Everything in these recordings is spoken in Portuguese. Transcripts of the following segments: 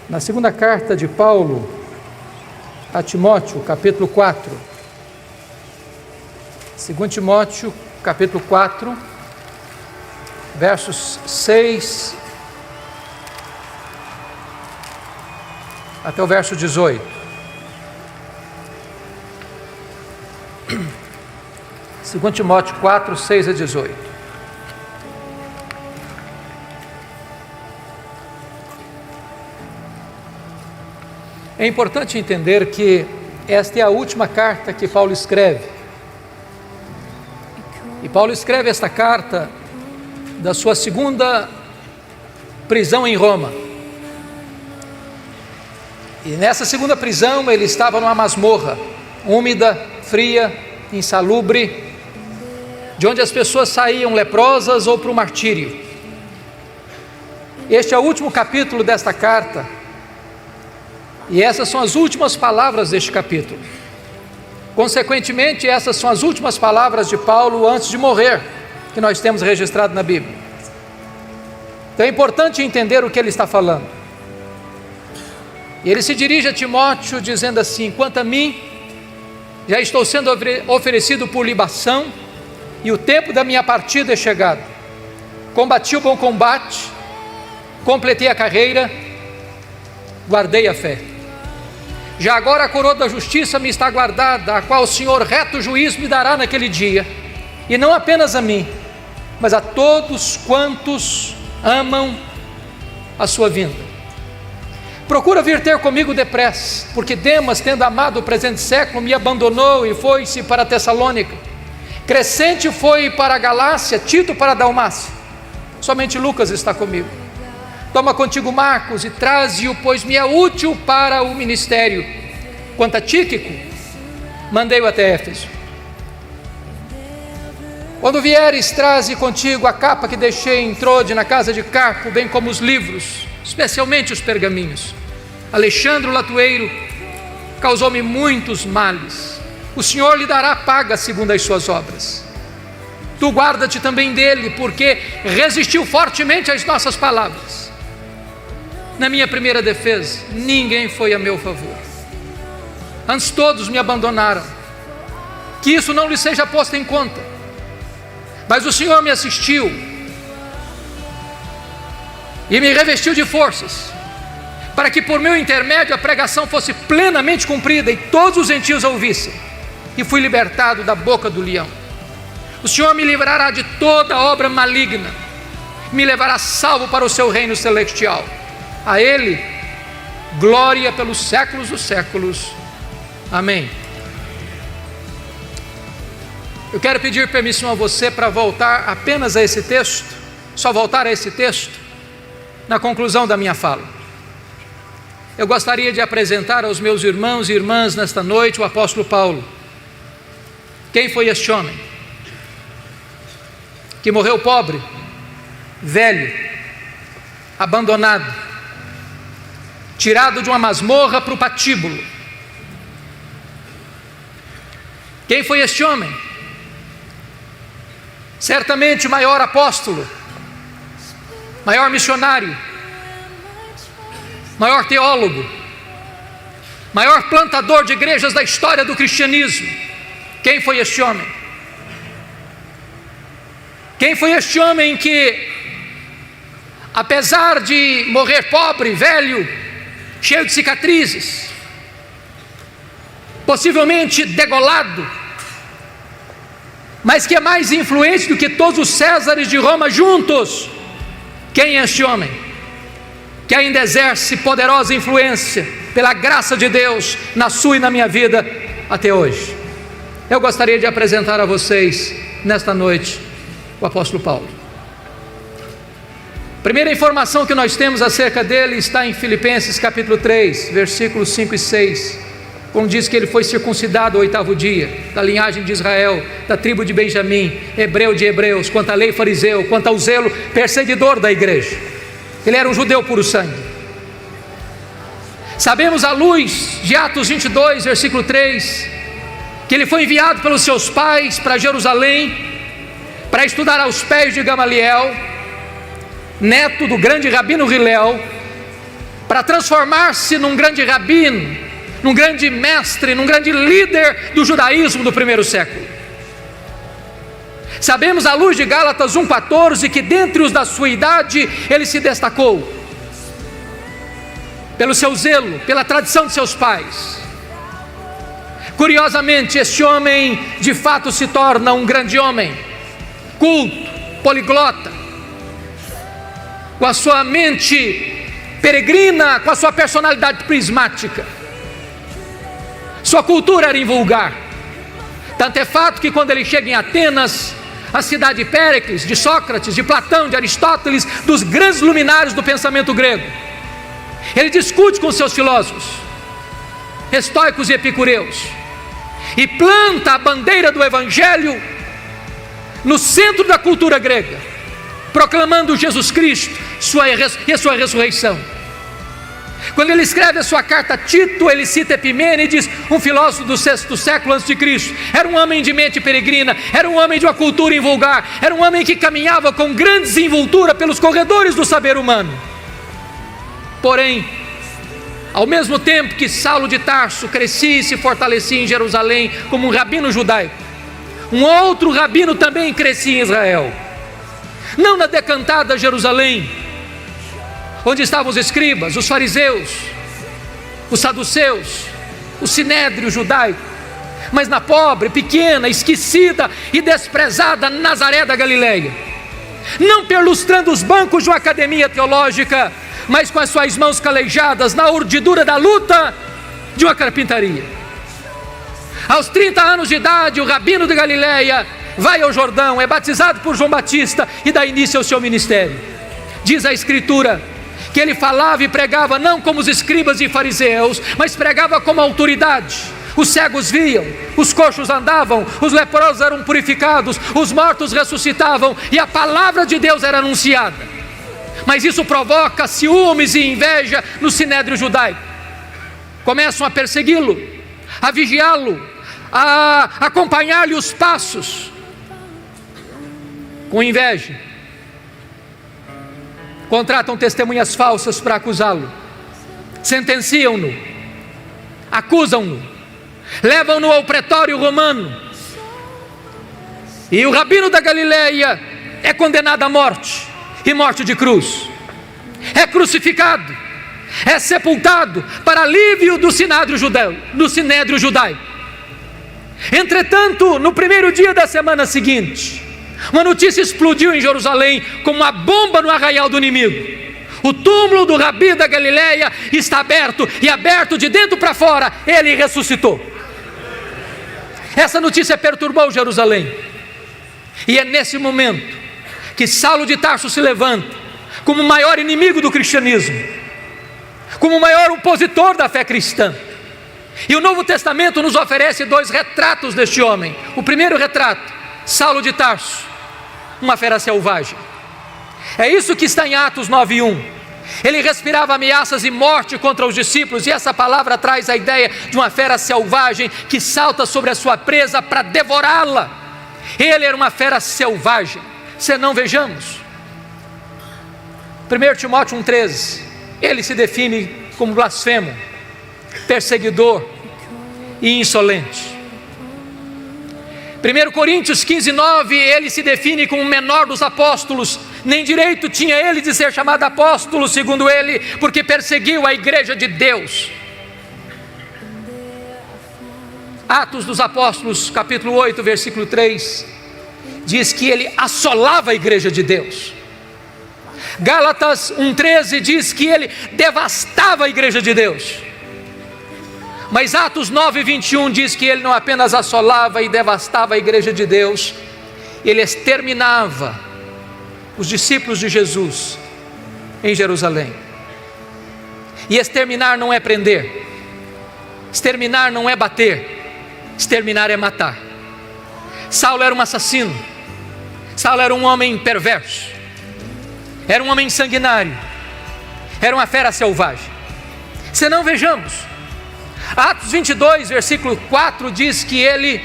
Na segunda carta de Paulo a Timóteo, capítulo 4. 2 Timóteo, capítulo 4, versos 6 até o verso 18. Segundo Timóteo 4, 6 a 18. É importante entender que esta é a última carta que Paulo escreve. E Paulo escreve esta carta da sua segunda prisão em Roma. E nessa segunda prisão ele estava numa masmorra, úmida, fria, insalubre, de onde as pessoas saíam leprosas ou para o martírio. Este é o último capítulo desta carta. E essas são as últimas palavras deste capítulo. Consequentemente, essas são as últimas palavras de Paulo antes de morrer, que nós temos registrado na Bíblia. Então é importante entender o que ele está falando. E ele se dirige a Timóteo dizendo assim: quanto a mim, já estou sendo oferecido por libação, e o tempo da minha partida é chegado. Combati o bom combate, completei a carreira, guardei a fé. Já agora a coroa da justiça me está guardada, a qual o Senhor reto juiz me dará naquele dia, e não apenas a mim, mas a todos quantos amam a sua vinda. Procura vir ter comigo depressa, porque Demas, tendo amado o presente século, me abandonou e foi-se para Tessalônica. Crescente foi para a Galácia, Tito para a Dalmácia. Somente Lucas está comigo. Toma contigo Marcos e traze-o, pois me é útil para o ministério. Quanto a Tíquico, mandei-o até Éfeso. Quando vieres, traze contigo a capa que deixei em Trode, na casa de Carpo, bem como os livros, especialmente os pergaminhos. Alexandre o latoeiro causou-me muitos males. O Senhor lhe dará paga segundo as suas obras. Tu guarda-te também dele, porque resistiu fortemente às nossas palavras. Na minha primeira defesa, ninguém foi a meu favor. Antes todos me abandonaram. Que isso não lhe seja posto em conta. Mas o Senhor me assistiu e me revestiu de forças, para que por meu intermédio a pregação fosse plenamente cumprida e todos os gentios a ouvissem. E fui libertado da boca do leão. O Senhor me livrará de toda obra maligna, me levará salvo para o seu reino celestial. A Ele, glória pelos séculos dos séculos. Amém. Eu quero pedir permissão a você para voltar apenas a esse texto, só voltar a esse texto, na conclusão da minha fala. Eu gostaria de apresentar aos meus irmãos e irmãs nesta noite o apóstolo Paulo. Quem foi este homem? Que morreu pobre, velho, abandonado, tirado de uma masmorra para o patíbulo. Quem foi este homem? Certamente o maior apóstolo, maior missionário, maior teólogo, maior plantador de igrejas da história do cristianismo. Quem foi este homem? Quem foi este homem que, apesar de morrer pobre, velho, cheio de cicatrizes, possivelmente degolado, mas que é mais influente do que todos os Césares de Roma juntos? Quem é este homem? Que ainda exerce poderosa influência, pela graça de Deus, na sua e na minha vida, até hoje. Eu gostaria de apresentar a vocês, nesta noite, o apóstolo Paulo. A primeira informação que nós temos acerca dele está em Filipenses capítulo 3, versículos 5 e 6, quando diz que ele foi circuncidado ao 8º dia, da linhagem de Israel, da tribo de Benjamim, hebreu de hebreus, quanto à lei fariseu, quanto ao zelo perseguidor da igreja. Ele era um judeu puro sangue. Sabemos à luz de Atos 22, versículo 3, que ele foi enviado pelos seus pais para Jerusalém, para estudar aos pés de Gamaliel, neto do grande rabino Hilel, para transformar-se num grande rabino, num grande mestre, num grande líder do judaísmo do primeiro século. Sabemos à luz de Gálatas 1,14 que dentre os da sua idade ele se destacou pelo seu zelo, pela tradição de seus pais. Curiosamente, este homem de fato se torna um grande homem, culto, poliglota, com a sua mente peregrina, com a sua personalidade prismática. Sua cultura era invulgar. Tanto é fato que quando ele chega em Atenas, a cidade de Péricles, de Sócrates, de Platão, de Aristóteles, dos grandes luminares do pensamento grego, ele discute com seus filósofos, estoicos e epicureus, e planta a bandeira do Evangelho no centro da cultura grega, proclamando Jesus Cristo e a sua ressurreição. Quando ele escreve a sua carta a Tito, ele cita Epimênides, um filósofo do 6º século a.C. Era um homem de mente peregrina, era um homem de uma cultura invulgar, era um homem que caminhava com grande desenvoltura pelos corredores do saber humano. Porém, ao mesmo tempo que Saulo de Tarso crescia e se fortalecia em Jerusalém como um rabino judaico, um outro rabino também crescia em Israel, não na decantada Jerusalém, onde estavam os escribas, os fariseus, os saduceus, o sinédrio judaico, mas na pobre, pequena, esquecida e desprezada Nazaré da Galileia, não perlustrando os bancos de uma academia teológica, mas com as suas mãos calejadas na urdidura da luta de uma carpintaria. Aos 30 anos de idade, o rabino de Galileia vai ao Jordão, é batizado por João Batista e dá início ao seu ministério. Diz a Escritura que ele falava e pregava não como os escribas e fariseus, mas pregava como autoridade. Os cegos viam, os coxos andavam, os leprosos eram purificados, os mortos ressuscitavam e a palavra de Deus era anunciada. Mas isso provoca ciúmes e inveja no sinédrio judaico. Começam a persegui-lo, a vigiá-lo, a acompanhar-lhe os passos, com inveja. Contratam testemunhas falsas para acusá-lo, sentenciam-no, acusam-no, levam-no ao pretório romano, e o rabino da Galileia é condenado à morte, e morte de cruz, é crucificado, é sepultado para alívio do sinédrio judaico. Entretanto, no primeiro dia da semana seguinte, uma notícia explodiu em Jerusalém como uma bomba no arraial do inimigo. O túmulo do Rabi da Galileia está aberto, e aberto de dentro para fora, ele ressuscitou. Essa notícia perturbou Jerusalém, e é nesse momento que Saulo de Tarso se levanta como o maior inimigo do cristianismo, como o maior opositor da fé cristã. E o Novo Testamento nos oferece 2 retratos deste homem. O primeiro retrato, Saulo de Tarso, uma fera selvagem. É isso que está em Atos 9:1. Ele respirava ameaças e morte contra os discípulos, e essa palavra traz a ideia de uma fera selvagem que salta sobre a sua presa para devorá-la. Ele era uma fera selvagem. Senão, vejamos 1 Timóteo 1,13, ele se define como blasfemo, perseguidor e insolente. 1 Coríntios 15:9, ele se define como o menor dos apóstolos. Nem direito tinha ele de ser chamado apóstolo, segundo ele, porque perseguiu a igreja de Deus. Atos dos Apóstolos, capítulo 8, versículo 3, diz que ele assolava a igreja de Deus. Gálatas 1,13 diz que ele devastava a igreja de Deus. Mas Atos 9:21 diz que ele não apenas assolava e devastava a igreja de Deus, ele exterminava os discípulos de Jesus em Jerusalém. E exterminar não é prender, exterminar não é bater, exterminar é matar. Saulo era um assassino, Saulo era um homem perverso, era um homem sanguinário, era uma fera selvagem. Senão, vejamos, Atos 22, versículo 4 diz que ele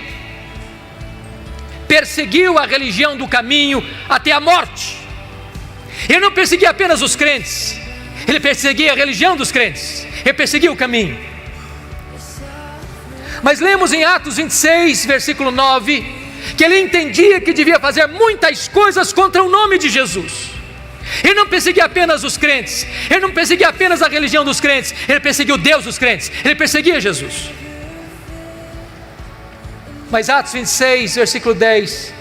perseguiu a religião do caminho até a morte. Ele não perseguia apenas os crentes, ele perseguia a religião dos crentes, ele perseguia o caminho. Mas lemos em Atos 26, versículo 9, que ele entendia que devia fazer muitas coisas contra o nome de Jesus. Ele não perseguia apenas os crentes, ele não perseguia apenas a religião dos crentes, ele perseguia o Deus dos crentes, ele perseguia Jesus. Mas Atos 26, versículo 10,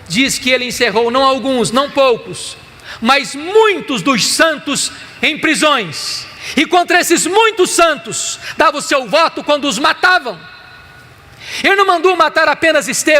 diz que ele encerrou não alguns, não poucos, mas muitos dos santos em prisões, e contra esses muitos santos dava o seu voto quando os matavam. Ele não mandou matar apenas Estevão,